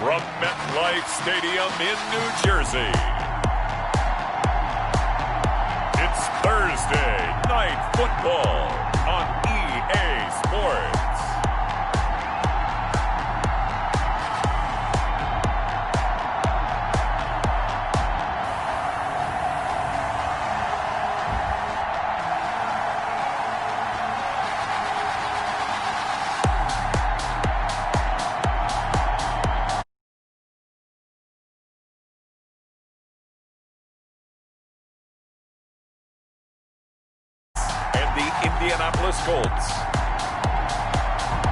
From MetLife Stadium in New Jersey, it's Thursday Night Football on EA Sports. Indianapolis Colts.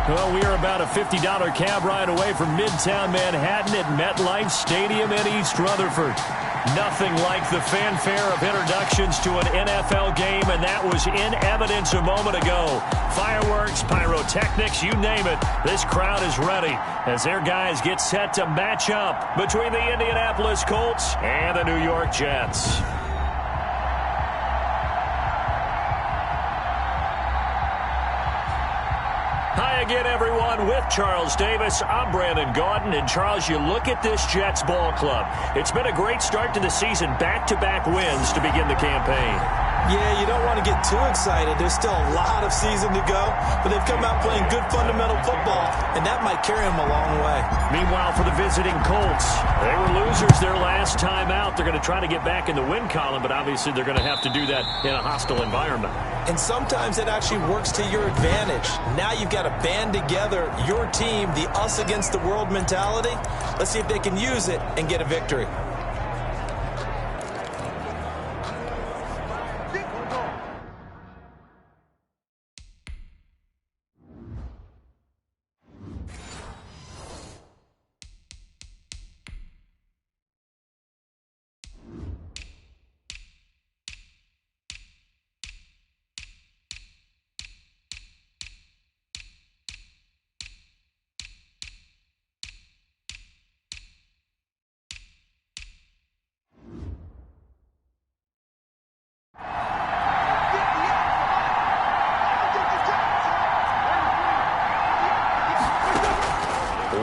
Well, we are about a $50 cab ride away from Midtown Manhattan at MetLife Stadium in East Rutherford. Nothing like the fanfare of introductions to an NFL game, and that was in evidence a moment ago. Fireworks, pyrotechnics, you name it. This crowd is ready as their guys get set to match up between the Indianapolis Colts and the New York Jets. Hi again, everyone. With Charles Davis, I'm Brandon Gaudin. And, Charles, you look at this Jets ball club. It's been a great start to the season. Back-to-back wins to begin the campaign. Yeah, you don't want to get too excited. There's still a lot of season to go. But they've come out playing good fundamental football, and that might carry them a long way. Meanwhile, for the visiting Colts, they were losers their last time out. They're going to try to get back in the win column, but obviously they're going to have to do that in a hostile environment. And sometimes it actually works to your advantage. Now you've got to band together your team, the us against the world mentality. Let's see if they can use it and get a victory.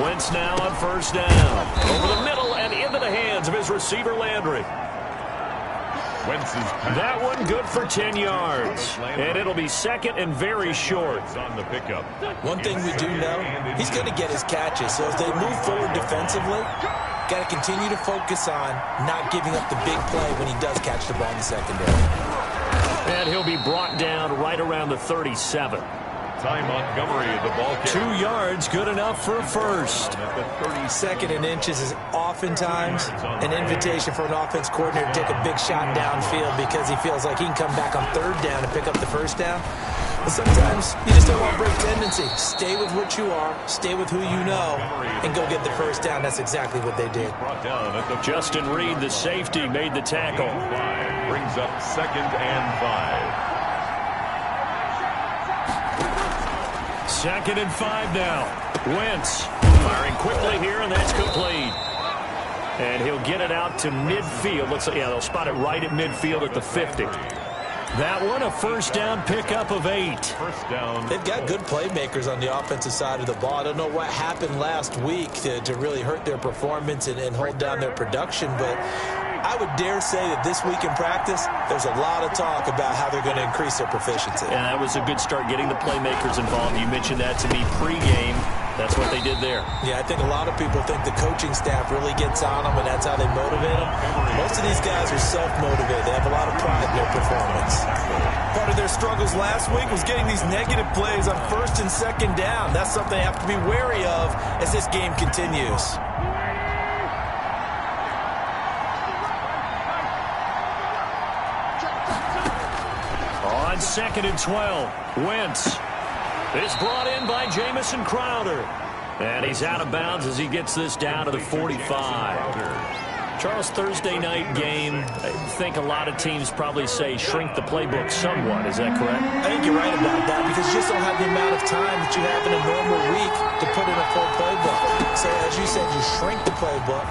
Wentz now on first down. Over the middle and into the hands of his receiver, Landry. That one good for 10 yards. And it'll be second and very short. On the pickup. One thing we do know, he's going to get his catches. So as they move forward defensively, got to continue to focus on not giving up the big play when he does catch the ball in the secondary. And he'll be brought down right around the 37. Ty Montgomery, the ball carrier. 2 yards, good enough for a first. At the 32nd and inches is oftentimes an invitation for an offense coordinator to take a big shot downfield because he feels like he can come back on third down and pick up the first down. But sometimes you just don't want to break tendency. Stay with what you are, stay with who you know, and go get the first down. That's exactly what they did. Justin Reed, the safety, made the tackle. Brings up 2nd and 5. 2nd and 5 now. Wentz firing quickly here, and that's complete. And he'll get it out to midfield. They'll spot it right at midfield at the 50. That one, a first down pickup of 8. First down. They've got good playmakers on the offensive side of the ball. I don't know what happened last week to really hurt their performance and hold down their production, but I would dare say that this week in practice, there's a lot of talk about how they're going to increase their proficiency. And that was a good start getting the playmakers involved. You mentioned that to me pregame. That's what they did there. Yeah, I think a lot of people think the coaching staff really gets on them, and that's how they motivate them. Most of these guys are self-motivated. They have a lot of pride in their performance. Part of their struggles last week was getting these negative plays on first and second down. That's something they have to be wary of as this game continues. On 2nd and 12, Wentz is brought in by Jamison Crowder. And he's out of bounds as he gets this down to the 45. Charles, Thursday night game, I think a lot of teams probably say shrink the playbook somewhat. Is that correct? I think you're right about that because you just don't have the amount of time that you have in a normal week to put in a full playbook. So as you said, you shrink the playbook.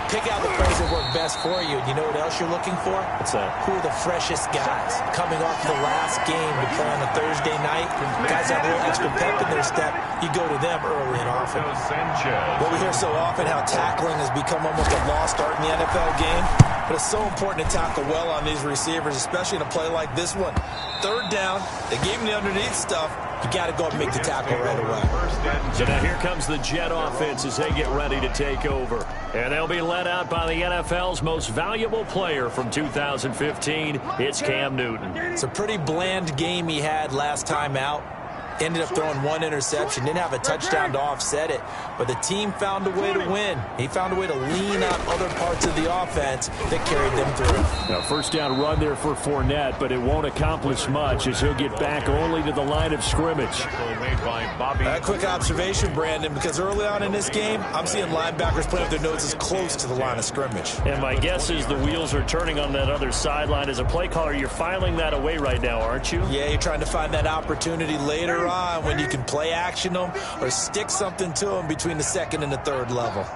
Pick out the plays that work best for you. You know what else you're looking for? What's that? Who are the freshest guys? Coming off the last game to play on a Thursday night, guys have a little extra pep in their step. You go to them early and often. Well, we hear so often how tackling has become almost a lost art in the NFL game, but it's so important to tackle well on these receivers, especially in a play like this one. Third down, they gave him the underneath stuff. You got to go and make the tackle right away. So now here comes the Jet offense as they get ready to take over. And they'll be led out by the NFL's most valuable player from 2015. It's Cam Newton. It's a pretty bland game he had last time out. Ended up throwing one interception. Didn't have a touchdown to offset it. But the team found a way to win. He found a way to lean on other parts of the offense that carried them through. Now, first down run there for Fournette, but it won't accomplish much as he'll get back only to the line of scrimmage. A quick observation, Brandon, because early on in this game, I'm seeing linebackers playing with their noses close to the line of scrimmage. And my guess is the wheels are turning on that other sideline. As a play caller, you're filing that away right now, aren't you? Yeah, you're trying to find that opportunity later on when you can play action them or stick something to them between the second and the third level.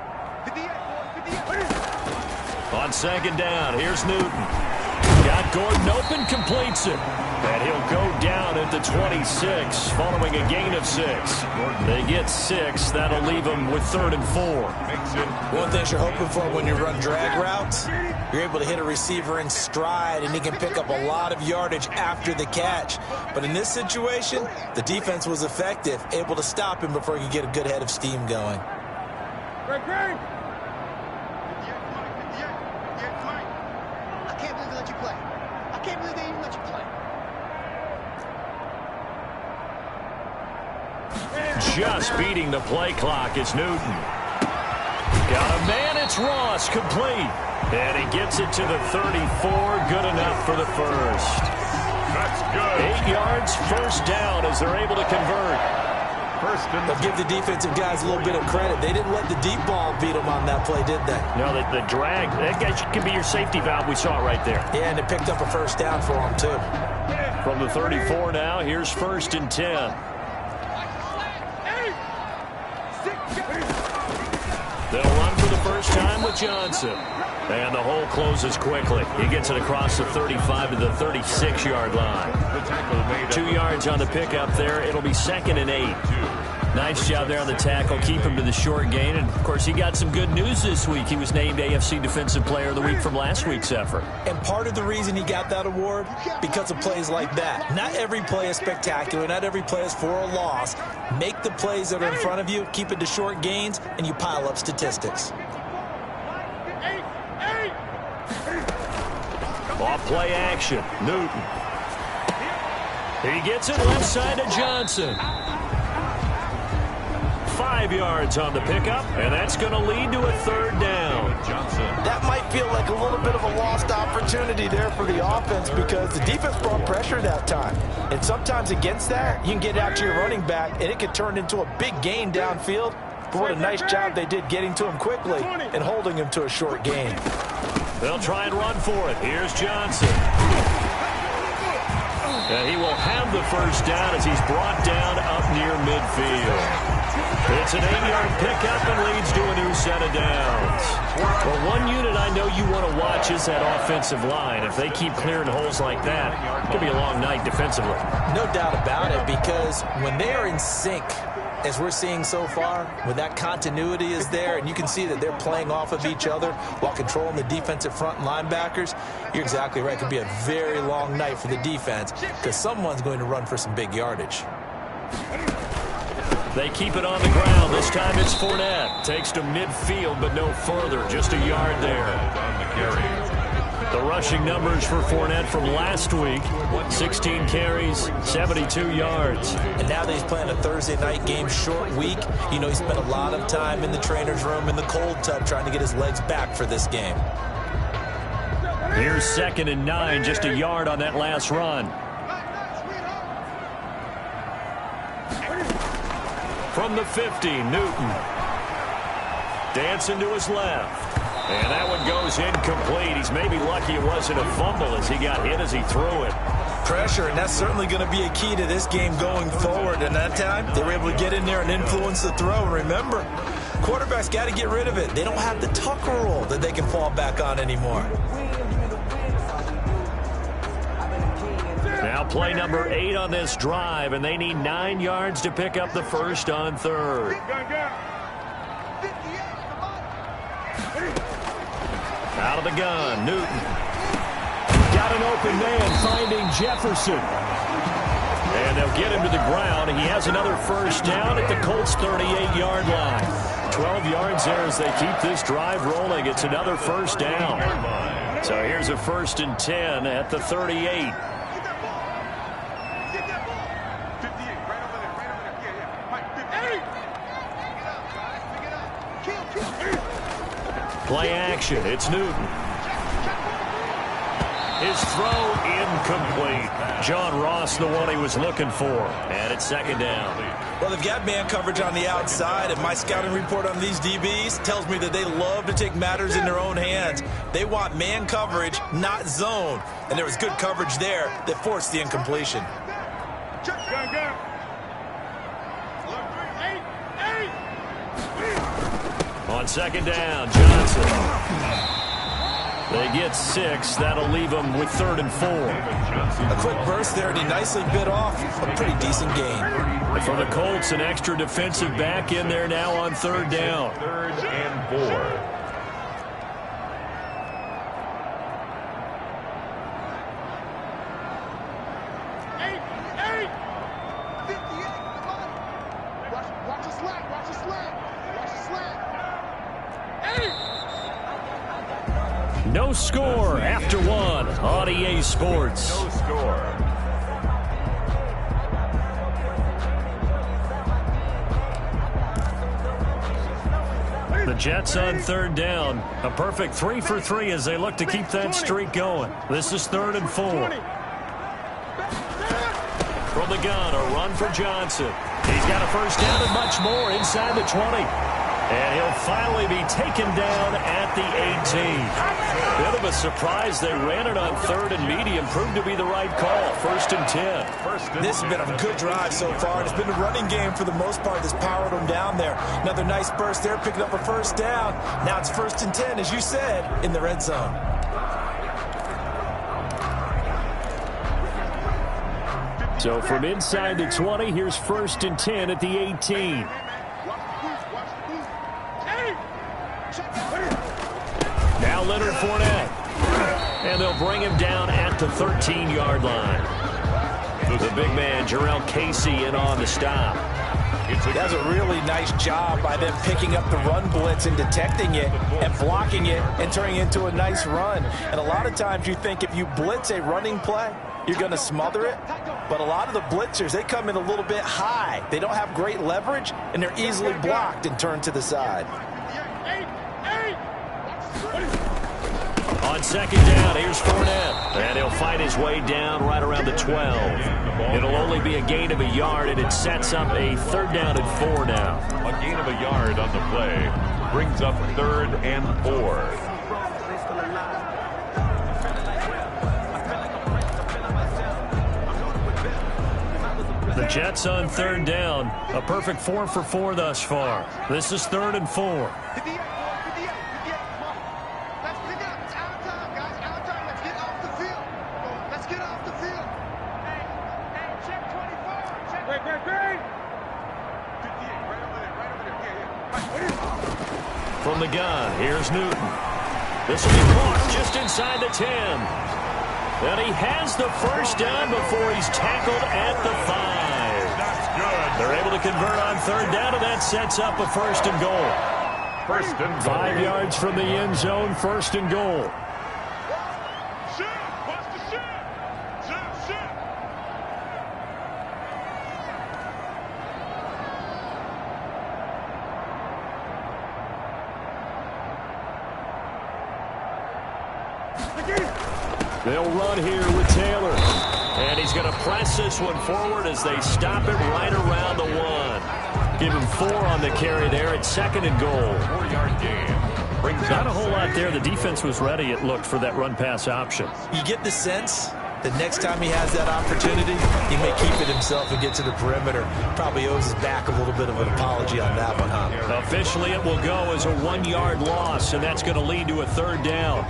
On second down, here's Newton. Got Gordon open, completes it. And he'll go down at the 26 following a gain of 6. They get 6. That'll leave them with 3rd and 4. One thing you're hoping for when you run drag routes, you're able to hit a receiver in stride, and he can pick up a lot of yardage after the catch. But in this situation, the defense was effective, able to stop him before he could get a good head of steam going. I can't believe they let you play. I can't believe they even let you play. Just beating the play clock is Newton. Got a man, it's Ross, complete. And he gets it to the 34, good enough for the first. That's good. 8 yards, first down as they're able to convert. They'll give the defensive guys a little bit of credit. They didn't let the deep ball beat them on that play, did they? No, the drag, that guy can be your safety valve. We saw it right there. Yeah, and it picked up a first down for them, too. From the 34 now, here's 1st and 10. They'll run for the first time with Johnson. And the hole closes quickly. He gets it across the 35 to the 36-yard line. 2 yards on the pickup there. It'll be 2nd and 8. Nice job there on the tackle. Keep him to the short gain. And, of course, he got some good news this week. He was named AFC Defensive Player of the Week from last week's effort. And part of the reason he got that award, because of plays like that. Not every play is spectacular. Not every play is for a loss. Make the plays that are in front of you, keep it to short gains, and you pile up statistics. Off play action. Newton. He gets it left side to Johnson. 5 yards on the pickup, and that's going to lead to a 3rd down. That might feel like a little bit of a lost opportunity there for the offense because the defense brought pressure that time. And sometimes against that, you can get out to your running back, and it could turn into a big gain downfield. But what a nice job they did getting to him quickly and holding him to a short gain. They'll try and run for it. Here's Johnson. And he will have the first down as he's brought down up near midfield. It's an 8-yard pickup and leads to a new set of downs. Well, one unit I know you want to watch is that offensive line. If they keep clearing holes like that, it could be a long night defensively. No doubt about it, because when they are in sync, as we're seeing so far, when that continuity is there and you can see that they're playing off of each other while controlling the defensive front and linebackers, you're exactly right. It could be a very long night for the defense because someone's going to run for some big yardage. They keep it on the ground. This time it's Fournette. Takes to midfield, but no further. Just a yard there. The rushing numbers for Fournette from last week, 16 carries, 72 yards. And now that he's playing a Thursday night game, short week, you know he spent a lot of time in the trainer's room in the cold tub trying to get his legs back for this game. Here's 2nd and 9, just a yard on that last run. From the 50, Newton. Dancing to his left. And that one goes incomplete. He's maybe lucky it wasn't a fumble as he got hit as he threw it. Pressure, and that's certainly going to be a key to this game going forward. And that time, they were able to get in there and influence the throw. And remember, quarterback's got to get rid of it. They don't have the Tucker rule that they can fall back on anymore. Now play number 8 on this drive, and they need 9 yards to pick up the first on third. Out of the gun, Newton. Got an open man, finding Jefferson. And they'll get him to the ground. He has another first down at the Colts' 38-yard line. 12 yards there as they keep this drive rolling. It's another first down. So here's a 1st and 10 at the 38. Play action. It's Newton. His throw incomplete. John Ross, the one he was looking for. And it's 2nd down. Well, they've got man coverage on the outside, and my scouting report on these DBs tells me that they love to take matters in their own hands. They want man coverage, not zone. And there was good coverage there that forced the incompletion. On 2nd down, Johnson. They get 6. That'll leave them with 3rd and 4. A quick burst there, and he nicely bit off a pretty decent gain. For the Colts, an extra defensive back in there now on 3rd down. 3rd and 4. No score after 1 on EA Sports. No score. The Jets on 3rd down. A perfect 3 for 3 as they look to keep that streak going. This is 3rd and 4. From the gun, a run for Johnson. He's got a first down and much more inside the 20. And he'll finally be taken down at the 18. Bit of a surprise. They ran it on 3rd and medium. Proved to be the right call. 1st and 10. This has been a good drive so far. It's been a running game for the most part that's powered them down there. Another nice burst there, picking up a first down. Now it's 1st and 10, as you said, in the red zone. So from inside the 20, here's 1st and 10 at the 18. Now Leonard Fournette. And they'll bring him down at the 13-yard line. The big man, Jarrell Casey, in on the stop. That's a really nice job by them picking up the run blitz and detecting it and blocking it and turning it into a nice run. And a lot of times you think if you blitz a running play, you're going to smother it. But a lot of the blitzers, they come in a little bit high. They don't have great leverage, and they're easily blocked and turned to the side. On 2nd down, here's Fournette. And he'll fight his way down right around the 12. It'll only be a gain of a yard, and it sets up a 3rd down and 4 now. A gain of a yard on the play brings up 3rd and 4. The Jets on 3rd down. A perfect 4 for 4 thus far. This is 3rd and 4. From the gun, here's Newton. This will be caught just inside the 10. And he has the first down before he's tackled at the 5. That's good. They're able to convert on 3rd down, and that sets up a 1st and goal. 1st and goal. 5 yards from the end zone, 1st and goal. They'll run here with Taylor. And he's going to press this one forward as they stop it right around the 1. Give him 4 on the carry there at 2nd and goal. 4-yard gain. Not a whole lot there. The defense was ready, it looked, for that run-pass option. You get the sense The next time he has that opportunity, he may keep it himself and get to the perimeter. Probably owes his back a little bit of an apology on that one, huh? Officially, it will go as a 1-yard loss, and that's going to lead to a 3rd down.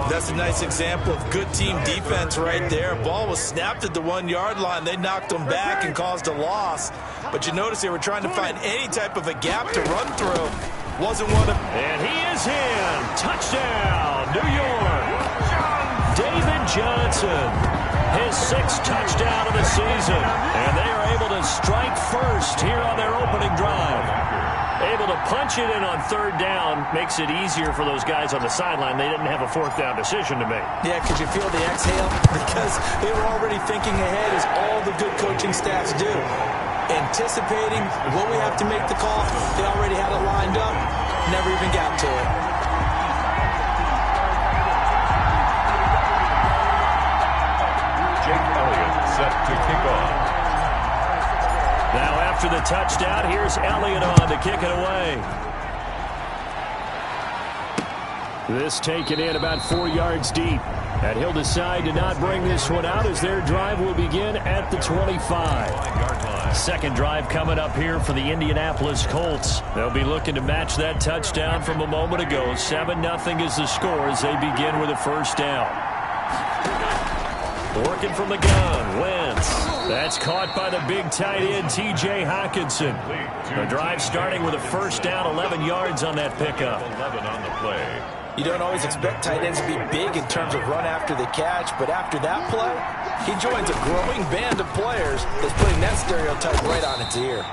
That's a nice example of good team defense right there. Ball was snapped at the 1-yard line. They knocked him back and caused a loss. But you notice they were trying to find any type of a gap to run through. Wasn't one of... And he is in. Touchdown, New York. David Johnson. His 6th touchdown of the season. And they are able to strike first here on their opening drive. Able to punch it in on 3rd down makes it easier for those guys on the sideline. They didn't have a 4th down decision to make. Yeah, could you feel the exhale? Because they were already thinking ahead, as all the good coaching staffs do. Anticipating what we have to make the call. They already had it lined up. Never even got to it. Set to kick off. Now after the touchdown, here's Elliott on to kick it away. This taken in about 4 yards deep. And he'll decide to not bring this one out as their drive will begin at the 25. 2nd drive coming up here for the Indianapolis Colts. They'll be looking to match that touchdown from a moment ago. 7-0 is the score as they begin with a 1st down. Working from the gun, Wentz. That's caught by the big tight end, T.J. Hockenson. The drive starting with a 1st down, 11 yards on that pickup. 11 on the play. You don't always expect tight ends to be big in terms of run after the catch, but after that play, he joins a growing band of players that's putting that stereotype right on its ear.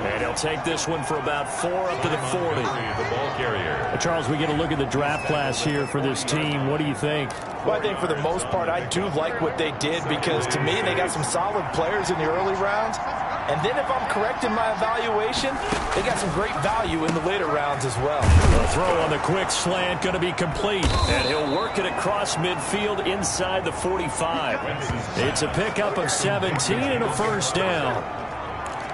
And he'll take this one for about 4 up to the 40. The ball carrier. Charles, we get a look at the draft class here for this team. What do you think? Well, I think for the most part, I do like what they did because, to me, they got some solid players in the early rounds. And then if I'm correct in my evaluation, they got some great value in the later rounds as well. The throw on the quick slant going to be complete. And he'll work it across midfield inside the 45. It's a pickup of 17 and a 1st down.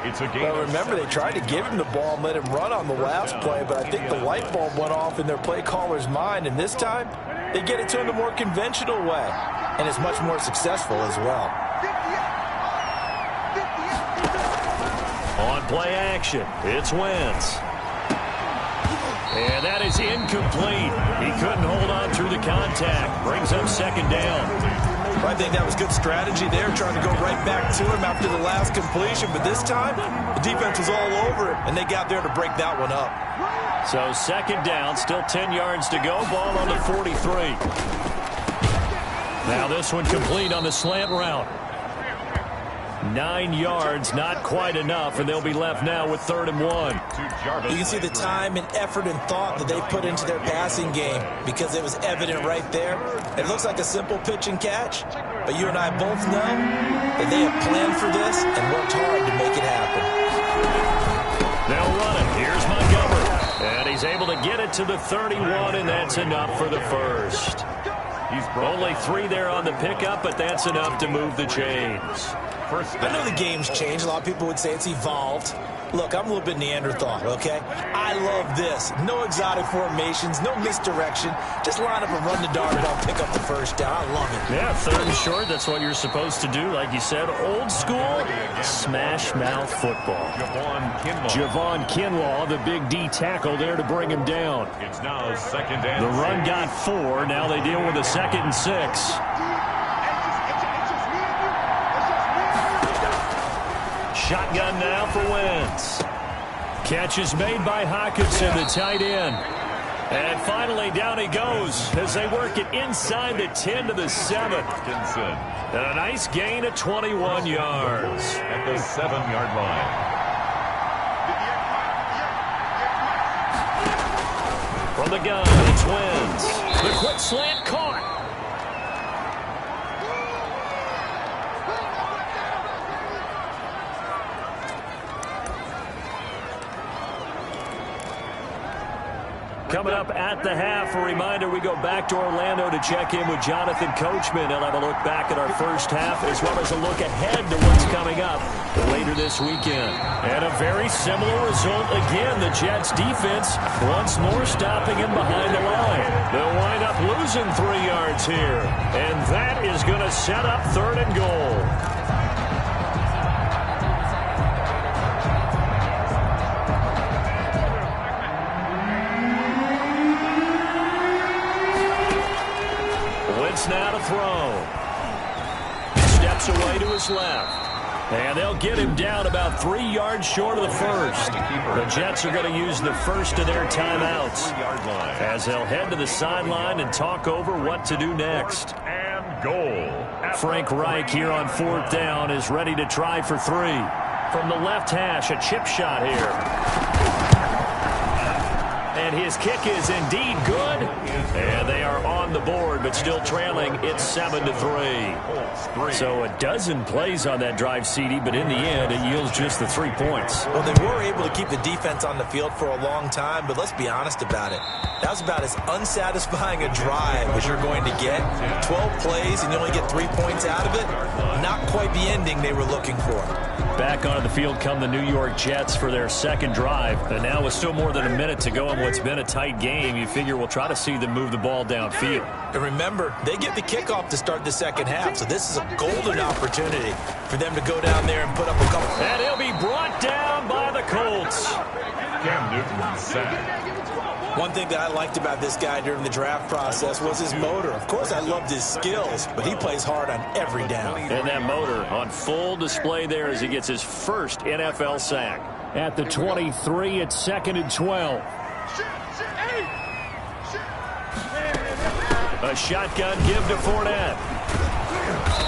It's a game. Well, remember, they tried to give him the ball and let him run on the last play, but I think the light bulb went off in their play caller's mind, and this time they get it to him the more conventional way, and it's much more successful as well. On play action, it's Wentz. And that is incomplete. He couldn't hold on through the contact. Brings up 2nd down. I think that was good strategy there, trying to go right back to him after the last completion. But this time, the defense was all over it, and they got there to break that one up. So 2nd down, still 10 yards to go. Ball on the 43. Now this one complete on the slant route. 9 yards, not quite enough, and they'll be left now with 3rd and 1. You can see the time and effort and thought that they put into their passing game because it was evident right there. It looks like a simple pitch and catch, but you and I both know that they have planned for this and worked hard to make it happen. They'll run it. Here's Montgomery, and he's able to get it to the 31, and that's enough for the 1st. Only 3 there on the pickup, but that's enough to move the chains. I know the game's changed. A lot of people would say it's evolved. Look, I'm a little bit Neanderthal, okay? I love this. No exotic formations, no misdirection. Just line up and run the darn ball, pick up the 1st down. I love it. Yeah, 3rd and short, that's what you're supposed to do. Like you said, old school, smash mouth football. Javon Kinlaw, the big D tackle there to bring him down. It's now 2nd and The run got 4. Now they deal with a 2nd and 6. Shotgun now for Wentz. Catch is made by Hockenson, the tight end. And finally, down he goes as they work it inside the 10 to the 7. And a nice gain of 21 yards. At the 7-yard line. From the gun, it's Wentz. The quick slant caught. Coming up at the half, a reminder, we go back to Orlando to check in with Jonathan Coachman. He'll have a look back at our first half as well as a look ahead to what's coming up later this weekend. And a very similar result again. The Jets defense once more stopping him behind the line. They'll wind up losing 3 yards here. And that is going to set up 3rd and goal. Now to throw. Steps away to his left. And they'll get him down about 3 yards short of the first. The Jets are going to use the first of their timeouts as they'll head to the sideline and talk over what to do next. And goal. Frank Reich here on 4th down is ready to try for 3. From the left hash, a chip shot here. And his kick is indeed good. And they are on the board, but still trailing. It's 7-3. So a dozen plays on that drive, CD, but in the end, it yields just the 3 points. Well, they were able to keep the defense on the field for a long time, but let's be honest about it. That was about as unsatisfying a drive as you're going to get. 12 plays, and you only get 3 points out of it. Not quite the ending they were looking for. Back onto the field come the New York Jets for their second drive. And now with still more than a minute to go in what's been a tight game, you figure we'll try to see them move the ball downfield. And remember, they get the kickoff to start the second half, so this is a golden opportunity for them to go down there and put up a couple. And he'll be brought down by the Colts. Cam Newton sacked. One thing that I liked about this guy during the draft process was his motor. Of course, I loved his skills, but he plays hard on every down. And that motor on full display there as he gets his first NFL sack. At the 23, it's 2nd and 12. A shotgun give to Fournette.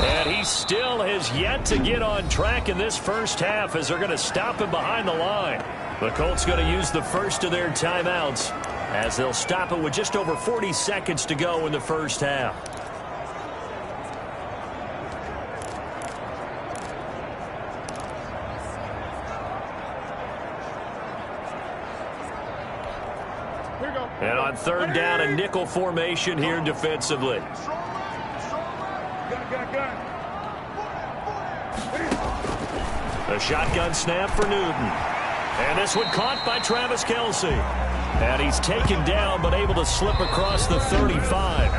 And he still has yet to get on track in this first half as they're going to stop him behind the line. The Colts going to use the first of their timeouts as they'll stop it with just over 40 seconds to go in the first half. And on 3rd down, a nickel formation here defensively. A shotgun snap for Newton. And this one caught by Travis Kelce. And he's taken down but able to slip across the 35.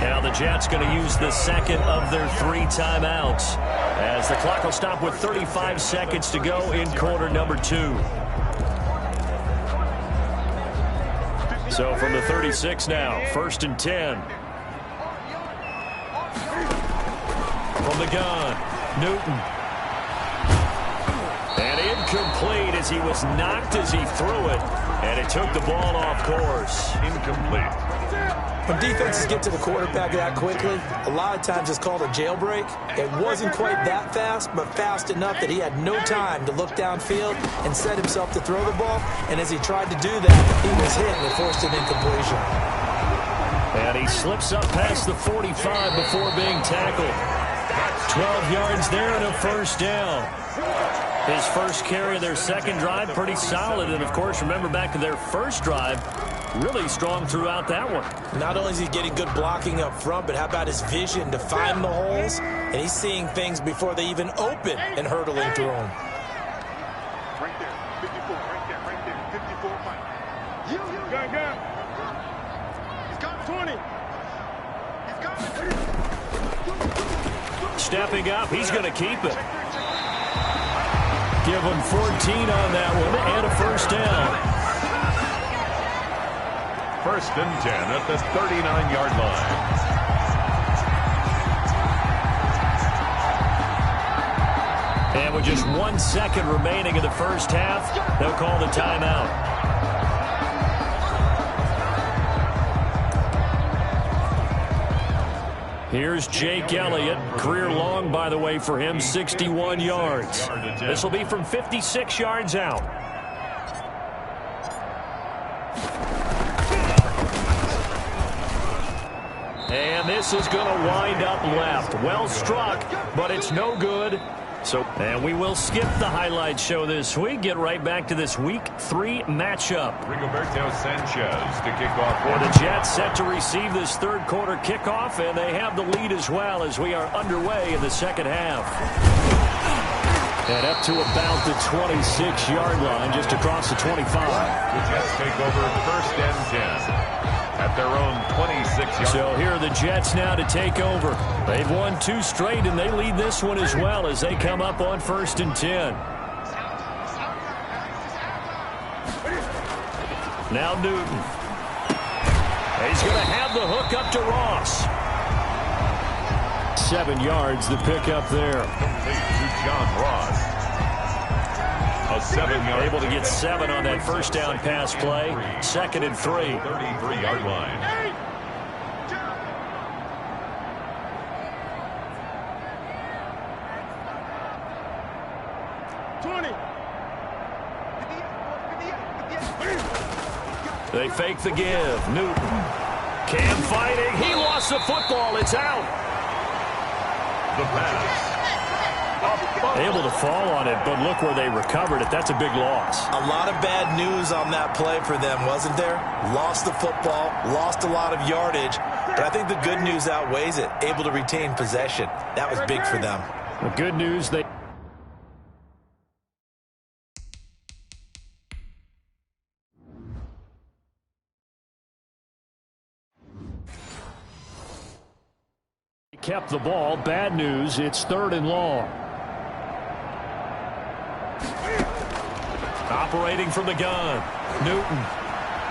Now the Jets going to use the second of their 3 timeouts as the clock will stop with 35 seconds to go in quarter number 2. So from the 36 now, 1st and 10. From the gun, Newton. And incomplete as he was knocked as he threw it. And it took the ball off course. Incomplete. When defenses get to the quarterback that quickly, a lot of times it's called a jailbreak. It wasn't quite that fast, but fast enough that he had no time to look downfield and set himself to throw the ball. And as he tried to do that, he was hit and it forced an incompletion. And he slips up past the 45 before being tackled. 12 yards there and a first down. His first carry of their second drive, pretty solid. And, of course, remember back to their first drive, really strong throughout that one. Not only is he getting good blocking up front, but how about his vision to find the holes? And he's seeing things before they even open and hurdling through them. Right there, 54, right there, 54, Mike. Gun. He's got 20. He's got Stepping up, he's going to keep it. Give him 14 on that one and a first down. 1st and 10 at the 39-yard line. And with just 1 second remaining in the first half, they'll call the timeout. Here's Jake Elliott. Career long, by the way, for him, 61 yards. This will be from 56 yards out. And this is going to wind up left. Well struck, but it's no good. And we will skip the highlight show this week. Get right back to this Week 3 matchup. Rigoberto Sanchez to kick off. And the Jets set to receive this third quarter kickoff, and they have the lead as well as we are underway in the second half. And up to about the 26-yard line, just across the 25. The Jets take over 1st and 10. At their own 26-yard. So here are the Jets now to take over. They've won 2 straight, and they lead this one as well as they come up on 1st and 10. Now Newton. He's going to have the hook up to Ross. 7 yards the pick up there. Complete to John Ross. A 7-yard. Able to get 7 on that first down pass play. 2nd and 3. 33-yard line. They fake the give. Newton. Cam fighting. He lost the football. It's out. The pass. Able to fall on it, but look where they recovered it. That's a big loss. A lot of bad news on that play for them, wasn't there? Lost the football, lost a lot of yardage, but I think the good news outweighs it. Able to retain possession. That was big for them. The good news, they kept the ball. Bad news, it's 3rd and long. Operating from the gun. Newton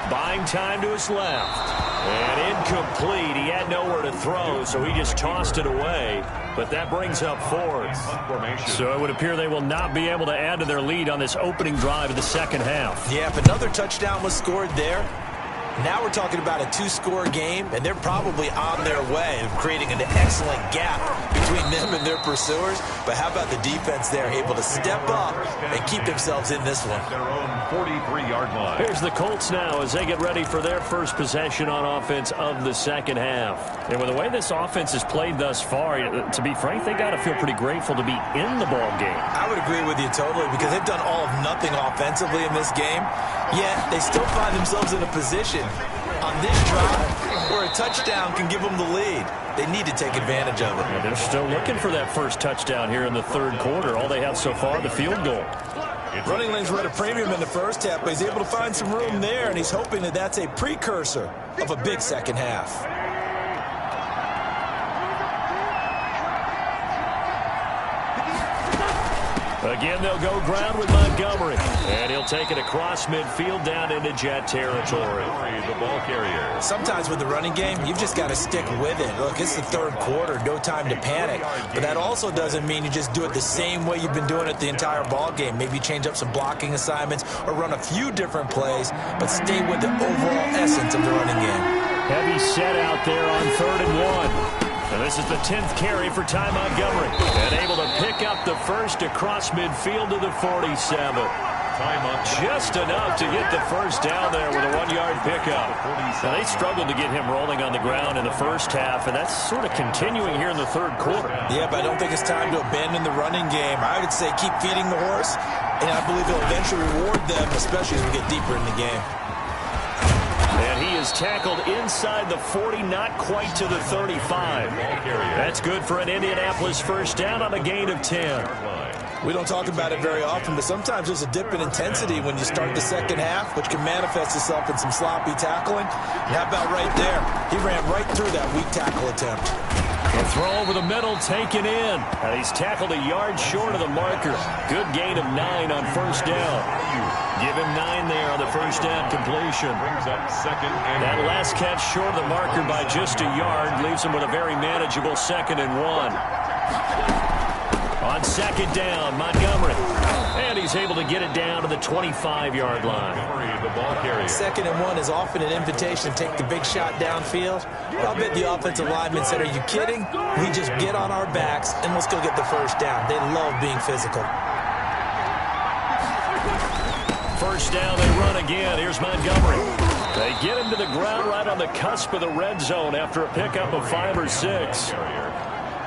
buying time to his left. And incomplete. He had nowhere to throw, so he just tossed it away. But that brings up 4th. So it would appear they will not be able to add to their lead on this opening drive of the second half. Yeah, if another touchdown was scored there, now we're talking about a 2-score game, and they're probably on their way of creating an excellent gap between them and their pursuers. But how about the defense there, able to step up and keep themselves in this one? Their own 43-yard line. Here's the Colts now as they get ready for their first possession on offense of the second half. And with the way this offense has played thus far, to be frank, they got to feel pretty grateful to be in the ball game. I would agree with you totally because they've done all of nothing offensively in this game, yet they still find themselves in a position on this drive where a touchdown can give them the lead. They need to take advantage of it. Yeah, they're still looking for that first touchdown here in the third quarter. All they have so far, the field goal. Running lanes were at a premium in the first half, but he's able to find some room there, and he's hoping that that's a precursor of a big second half. Again, they'll go ground with Montgomery. And he'll take it across midfield down into Jet territory. The ball carrier. Sometimes with the running game, you've just got to stick with it. Look, it's the third quarter, no time to panic. But that also doesn't mean you just do it the same way you've been doing it the entire ball game. Maybe change up some blocking assignments or run a few different plays, but stay with the overall essence of the running game. Heavy set out there on 3rd and 1. And this is the 10th carry for Ty Montgomery. And able to pick up the first across midfield to the 47. Just enough to get the first down there with a 1-yard pickup. Now, they struggled to get him rolling on the ground in the first half, and that's sort of continuing here in the third quarter. Yeah, but I don't think it's time to abandon the running game. I would say keep feeding the horse, and I believe it'll eventually reward them, especially as we get deeper in the game. And he is tackled inside the 40, not quite to the 35. That's good for an Indianapolis first down on a gain of 10. We don't talk about it very often, but sometimes there's a dip in intensity when you start the second half, which can manifest itself in some sloppy tackling. And how about right there? He ran right through that weak tackle attempt. A throw over the middle taken in. And he's tackled a yard short of the marker. Good gain of 9 on first down. Give him 9 there on the first down completion. Brings up 2nd and that last catch short of the marker by just a yard leaves him with a very manageable 2nd and 1. On 2nd down, Montgomery. And he's able to get it down to the 25-yard line. The ball carrier. 2nd and 1 is often an invitation to take the big shot downfield. I'll bet the offensive lineman said, are you kidding? We just get on our backs and let's go get the first down. They love being physical. First down, they run again. Here's Montgomery. They get him to the ground right on the cusp of the red zone after a pickup of 5 or 6.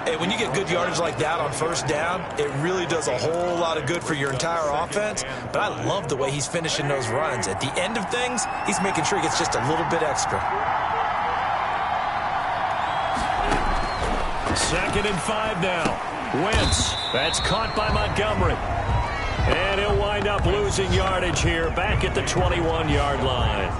Hey, when you get good yardage like that on first down, it really does a whole lot of good for your entire offense. But I love the way he's finishing those runs. At the end of things, he's making sure he gets just a little bit extra. 2nd and 5 now. Wentz. That's caught by Montgomery. And he'll wind up losing yardage here back at the 21-yard line.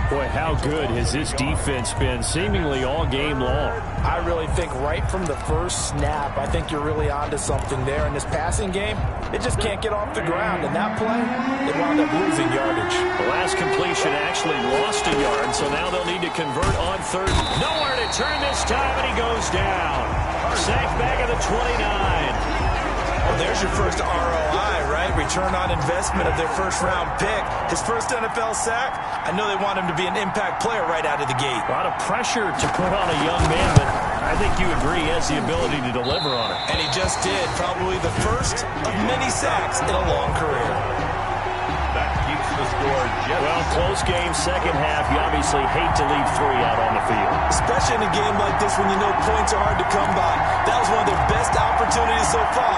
Boy, how good has this defense been seemingly all game long? I really think right from the first snap, I think you're really onto something there. In this passing game, it just can't get off the ground. And that play, it wound up losing yardage. The last completion actually lost a yard, so now they'll need to convert on 3rd. Nowhere to turn this time, and he goes down. Sacked back at the 29. Well, there's your first ROI, right? Return on investment of their first-round pick. His first NFL sack, I know they want him to be an impact player right out of the gate. A lot of pressure to put on a young man, but I think you agree he has the ability to deliver on it. And he just did. Probably the first of many sacks in a long career. That keeps the score just... Well, close game, second half. You obviously hate to leave 3 out on the field. Especially in a game like this when you know points are hard to come by. That was one of their best opportunities so far.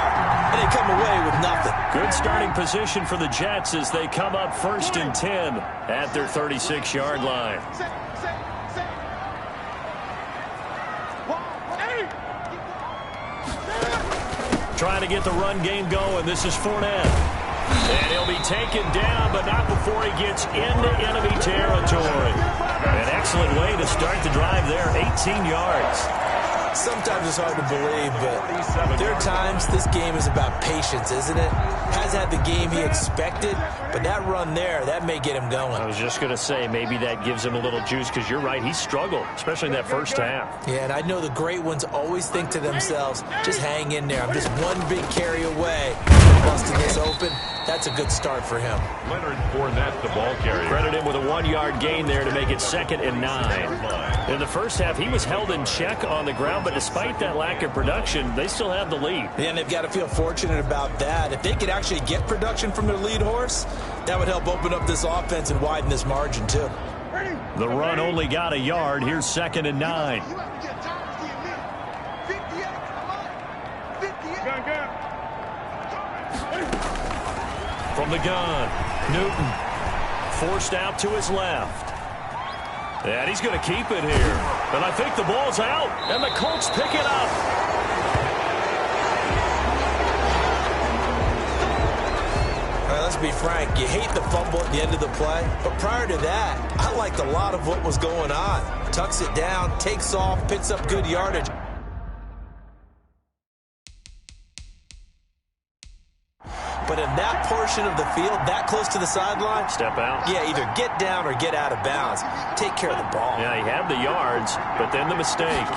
And they come away with nothing. Good starting position for the Jets as they come up 1st and 10 at their 36-yard line. Trying to get the run game going. This is Fournette. And he'll be taken down, but not before he gets into enemy territory. An excellent way to start the drive there, 18 yards. Sometimes it's hard to believe, but there are times this game is about patience, isn't it? Has had the game he expected, but that run there, that may get him going. I was just going to say, maybe that gives him a little juice, because you're right, he struggled, especially in that first half. Yeah, and I know the great ones always think to themselves, just hang in there. I'm just one big carry away. Busting this open, that's a good start for him. Leonard Fournette, the ball carrier. Credit him with a 1-yard gain there to make it 2nd and 9. In the first half, he was held in check on the ground, but despite that lack of production, they still have the lead. And they've got to feel fortunate about that. If they could actually get production from their lead horse, that would help open up this offense and widen this margin too. The run only got a yard. Here's 2nd and 9. From the gun, Newton forced out to his left. And he's going to keep it here. And I think the ball's out, and the Colts pick it up. All right, let's be frank. You hate the fumble at the end of the play, but prior to that, I liked a lot of what was going on. Tucks it down, takes off, picks up good yardage. But in that portion of the field, that close to the sideline, Step out. yeah, either get down or get out of bounds. Take care of the ball. Yeah, he had the yards, but then the mistake.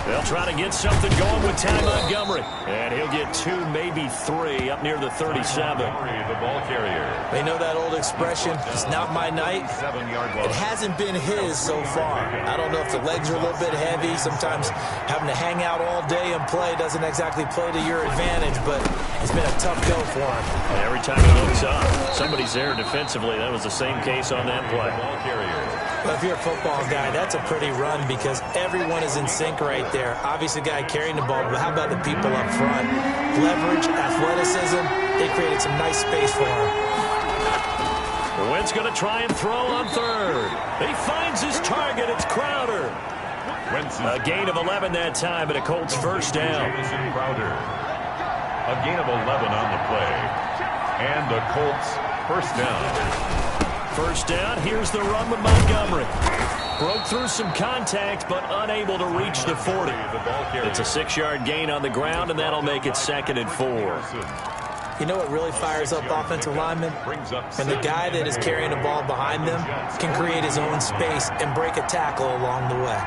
They'll try to get something going with Ty Montgomery. And he'll get 2, maybe 3 up near the 37. The ball carrier. They know that old expression, it's not my night. 7-yard line. It hasn't been his so far. I don't know if the legs are a little bit heavy. Sometimes having to hang out all day and play doesn't exactly play to your advantage, but it's been a tough go for him. And every time he looks up, somebody's there defensively. That was the same case on that play. Ball carrier. Well, if you're a football guy, that's a pretty run because everyone is in sync right there. Obviously, the guy carrying the ball, but how about the people up front? Leverage, athleticism, they created some nice space for him. Wentz going to try and throw on 3rd. He finds his target. It's Crowder. A gain of 11 that time, and a Colts first down. Crowder. A gain of 11 on the play. And the Colts first down. First down, here's the run with Montgomery. Broke through some contact, but unable to reach the 40. It's a 6-yard gain on the ground, and that'll make it 2nd and 4. You know what really fires up offensive linemen? When the guy that is carrying the ball behind them can create his own space and break a tackle along the way.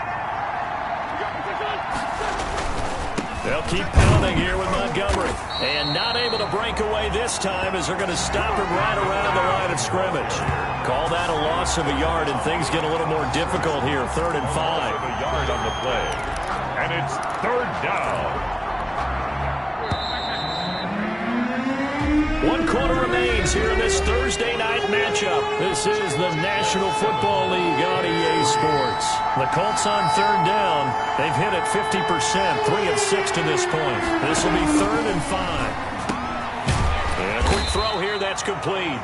They'll keep pounding here with Montgomery. And not able to break away this time as they're going to stop him right around the line of scrimmage. Call that a loss of a yard, and things get a little more difficult here. 3rd and 5. A yard on the play. And it's 3rd down. 1 quarter remains here in this Thursday night matchup. This is the National Football League on EA Sports. The Colts on 3rd down. They've hit it 50%, 3 of 6 to this point. This will be 3rd and 5. And a quick throw here that's complete.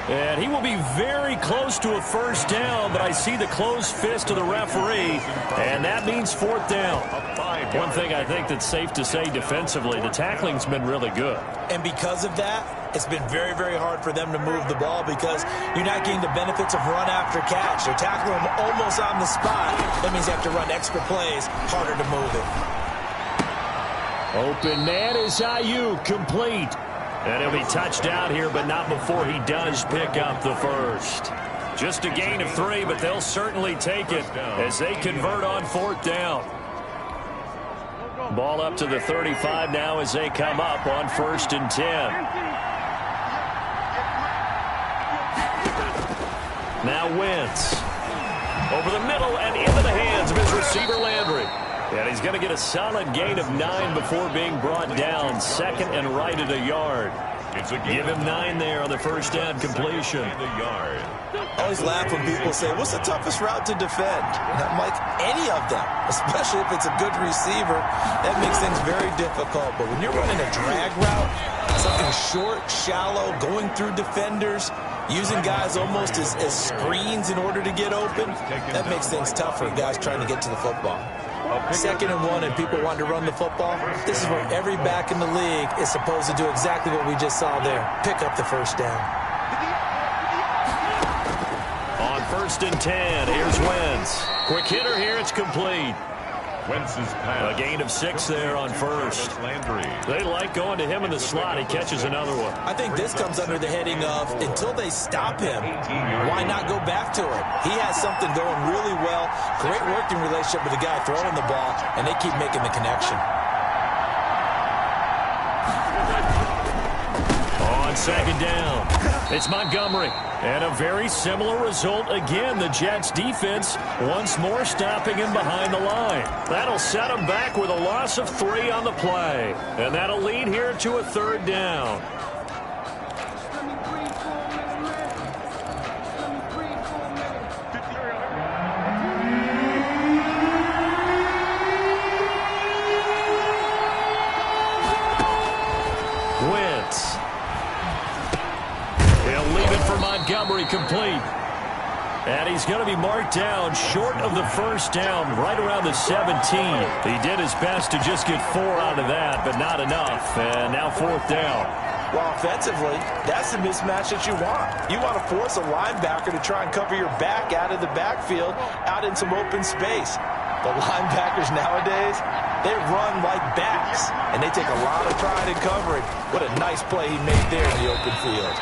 And he will be very close to a 1st down, but I see the closed fist of the referee, and that means 4th down. One thing I think that's safe to say defensively, the tackling's been really good. And because of that, it's been very, very hard for them to move the ball because you're not getting the benefits of run after catch. They're tackling them almost on the spot. That means you have to run extra plays, harder to move it. Open man is Ayuk, complete. And he'll be touched out here, but not before he does pick up the first. Just a gain of 3, but they'll certainly take it as they convert on 4th down. Ball up to the 35 now as they come up on 1st and 10. Now Wentz. Over the middle and into the hands of his receiver Landry. And he's going to get a solid gain of 9 before being brought down. 2nd and right at a yard. Give him 9 there on the 1st down completion. I always laugh when people say, what's the toughest route to defend? And I'm like, any of them, especially if it's a good receiver. That makes things very difficult. But when you're running a drag route, something short, shallow, going through defenders, using guys almost as screens in order to get open, that makes things tough for guys trying to get to the football. 2nd and 1 and people want to run the football. This is where every back in the league is supposed to do exactly what we just saw there. Pick up the 1st down. On 1st and 10, here's Wentz. Quick hitter here, it's complete. Wentz's pass. A gain of 6 there on 1st. They like going to him in the slot. He catches another one. I think this comes under the heading of until they stop him, why not go back to it? He has something going really well. Great working relationship with the guy throwing the ball, and they keep making the connection. On 2nd down, it's Montgomery. And a very similar result again. The Jets defense once more stopping him behind the line. That'll set him back with a loss of 3 on the play. And that'll lead here to a 3rd down. Wentz. He'll leave it for Montgomery, complete. And he's going to be marked down short of the 1st down, right around the 17. He did his best to just get 4 out of that, but not enough. And now 4th down. Well, offensively, that's the mismatch that you want. You want to force a linebacker to try and cover your back out of the backfield, out in some open space. The linebackers nowadays, they run like backs, and they take a lot of pride in covering. What a nice play he made there in the open field.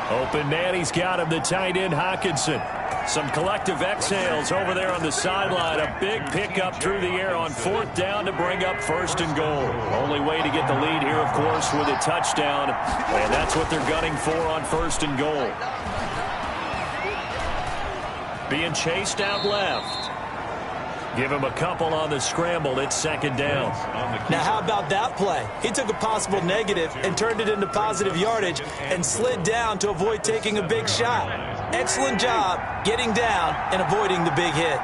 Open man, he's got him, the tight end Hockenson. Some collective exhales over there on the sideline. A big pickup through the air on 4th down to bring up 1st and goal. Only way to get the lead here, of course, with a touchdown. And that's what they're gunning for on 1st and goal. Being chased out left. Give him a couple on the scramble. It's 2nd down. Now, how about that play? He took a possible negative and turned it into positive yardage and slid down to avoid taking a big shot. Excellent job getting down and avoiding the big hit.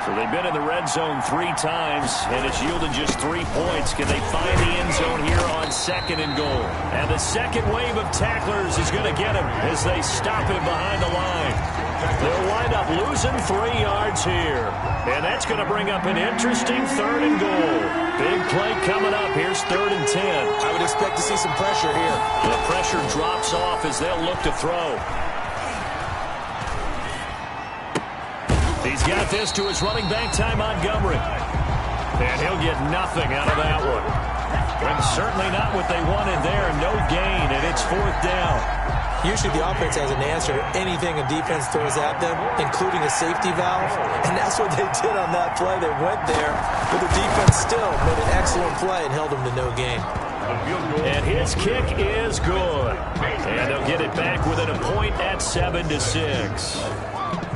So they've been in the red zone 3 times, and it's yielded just 3 points. Can they find the end zone here on 2nd and goal? And the second wave of tacklers is going to get him as they stop him behind the line. They'll wind up losing 3 yards here. And that's going to bring up an interesting 3rd and goal. Big play coming up. Here's 3rd and 10. I would expect to see some pressure here. The pressure drops off as they'll look to throw. He's got this to his running back, Ty Montgomery. And he'll get nothing out of that one. And certainly not what they wanted there. No gain, and it's 4th down. Usually the offense has an answer to anything a defense throws at them, including a safety valve. And that's what they did on that play. They went there, but the defense still made an excellent play and held them to no gain. And his kick is good. And they'll get it back within a point at 7-6.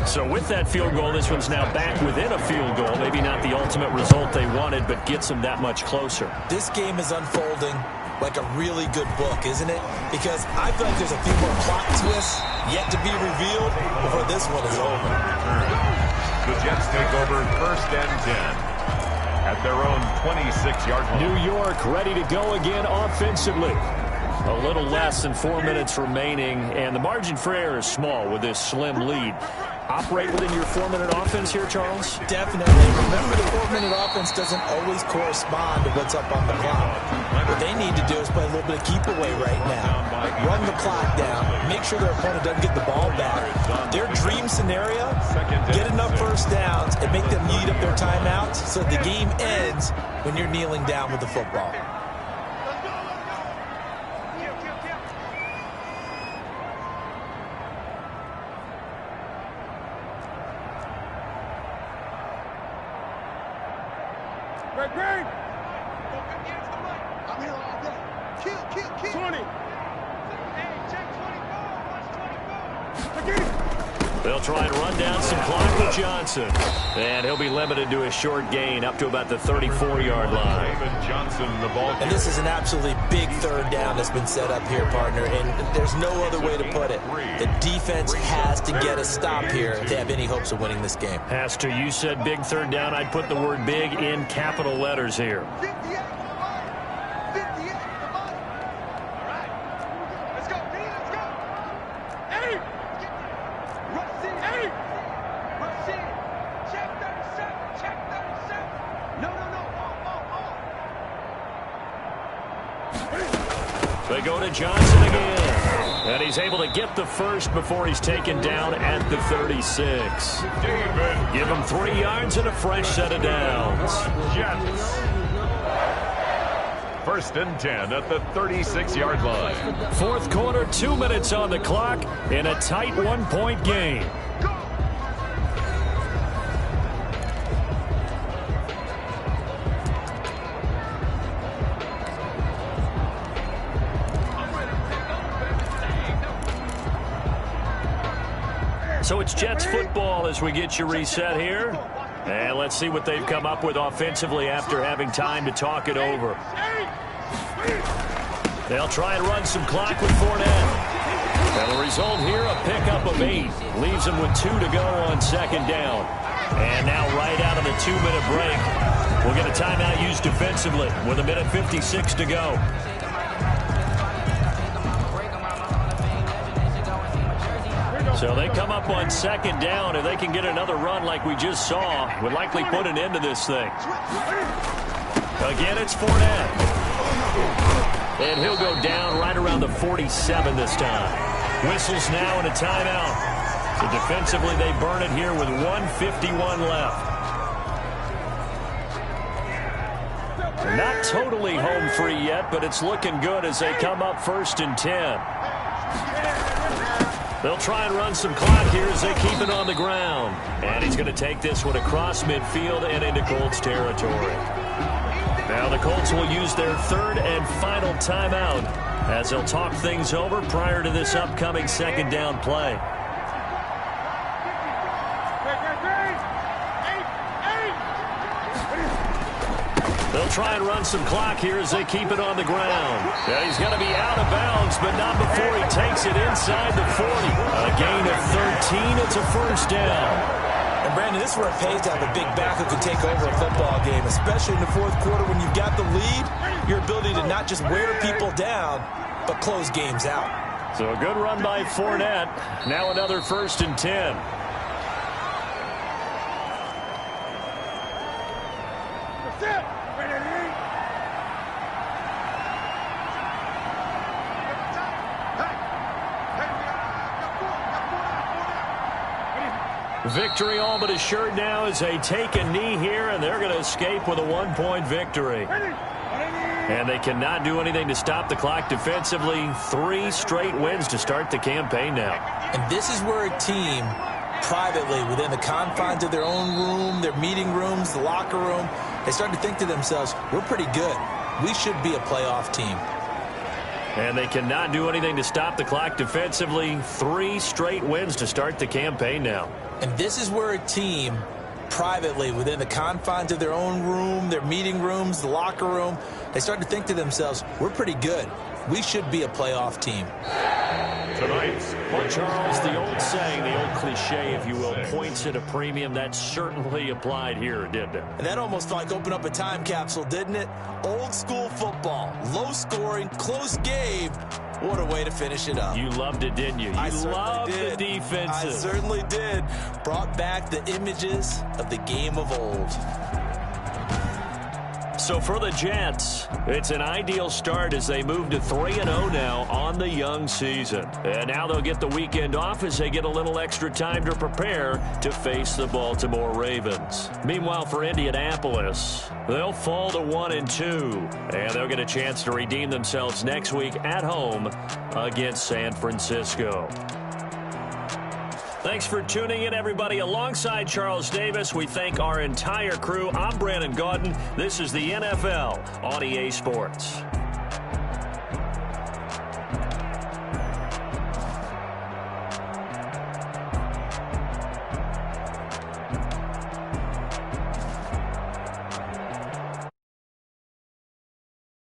So with that field goal, this one's now back within a field goal. Maybe not the ultimate result they wanted, but gets them that much closer. This game is unfolding like a really good book, isn't it? Because I feel like there's a few more plot twists yet to be revealed before this one is over. The Jets take over 1st and 10 at their own 26-yard line. New York ready to go again offensively. A little less than 4 minutes remaining, and the margin for error is small with this slim lead. Operate within your 4-minute offense here, Charles? Definitely. Remember, the 4-minute offense doesn't always correspond to what's up on the clock. What they need to do is play a little bit of keep away right now. Run the clock down. Make sure their opponent doesn't get the ball back. Their dream scenario, get enough first downs and make them eat up their timeouts so the game ends when you're kneeling down with the football. I'm here all day. Kill. 20. Hey, check 24. They'll try and run down some clock with Johnson. And he'll be limited to a short gain up to about the 34-yard line. Johnson, the ball. And this is an absolutely big third down that's been set up here, partner, and there's no other way to put it. The defense has to get a stop here to have any hopes of winning this game. Pastor, you said big third down. I'd put the word big in capital letters here. 58 to the body. 58 to the body. All right. Let's go, D. Let's go. Hey. Rush in. Hey. Rush in. Check 37. Check 37. No. They go to Johnson again. And he's able to get the first before he's taken down at the 36. David. Give him 3 yards and a fresh set of downs. Jets. 1st and 10 at the 36-yard line. Fourth quarter, 2 minutes on the clock in a tight 1-point game. So it's Jets football as we get you reset here. And let's see what they've come up with offensively after having time to talk it over. They'll try and run some clock with Fournette. That'll result here, a pickup of 8. Leaves them with 2 to go on 2nd down. And now right out of the 2-minute break, we'll get a timeout used defensively with 1:56 to go. So they come up on 2nd down. If they can get another run like we just saw, would likely put an end to this thing. Again, it's Fournette. And he'll go down right around the 47 this time. Whistles now and a timeout. So defensively, they burn it here with 1:51 left. Not totally home free yet, but it's looking good as they come up 1st and 10. They'll try and run some clock here as they keep it on the ground. And he's going to take this one across midfield and into Colts territory. Now the Colts will use their 3rd and final timeout as they'll talk things over prior to this upcoming 2nd down play. They'll try and run some clock here as they keep it on the ground. Yeah, he's going to be out of bounds, but not before he takes it inside the 40. A gain of 13. It's a 1st down. And, Brandon, this is where it pays to have a big back who can take over a football game, especially in the 4th quarter when you've got the lead, your ability to not just wear people down, but close games out. So a good run by Fournette. Now another 1st and 10. Victory all but assured now as they take a knee here, and they're going to escape with a 1-point victory. And they cannot do anything to stop the clock defensively. 3 straight wins to start the campaign now. And this is where a team, privately, within the confines of their own room, their meeting rooms, the locker room, they start to think to themselves, we're pretty good. We should be a playoff team. And they cannot do anything to stop the clock defensively. 3 straight wins to start the campaign now. And this is where a team, privately, within the confines of their own room, their meeting rooms, the locker room, they start to think to themselves, we're pretty good. We should be a playoff team. Tonight's Well, Charles, the old saying, the old cliche, if you will, points at a premium, that certainly applied here, didn't it? And that almost felt like open up a time capsule, didn't it? Old school football, low scoring, close game. What a way to finish it up. You loved it, didn't you? You loved the defensive. I certainly did. Brought back the images of the game of old. So for the Jets, it's an ideal start as they move to 3-0 now on the young season. And now they'll get the weekend off as they get a little extra time to prepare to face the Baltimore Ravens. Meanwhile, for Indianapolis, they'll fall to 1-2, and they'll get a chance to redeem themselves next week at home against San Francisco. Thanks for tuning in, everybody. Alongside Charles Davis, we thank our entire crew. I'm Brandon Gaudin. This is the NFL on EA Sports.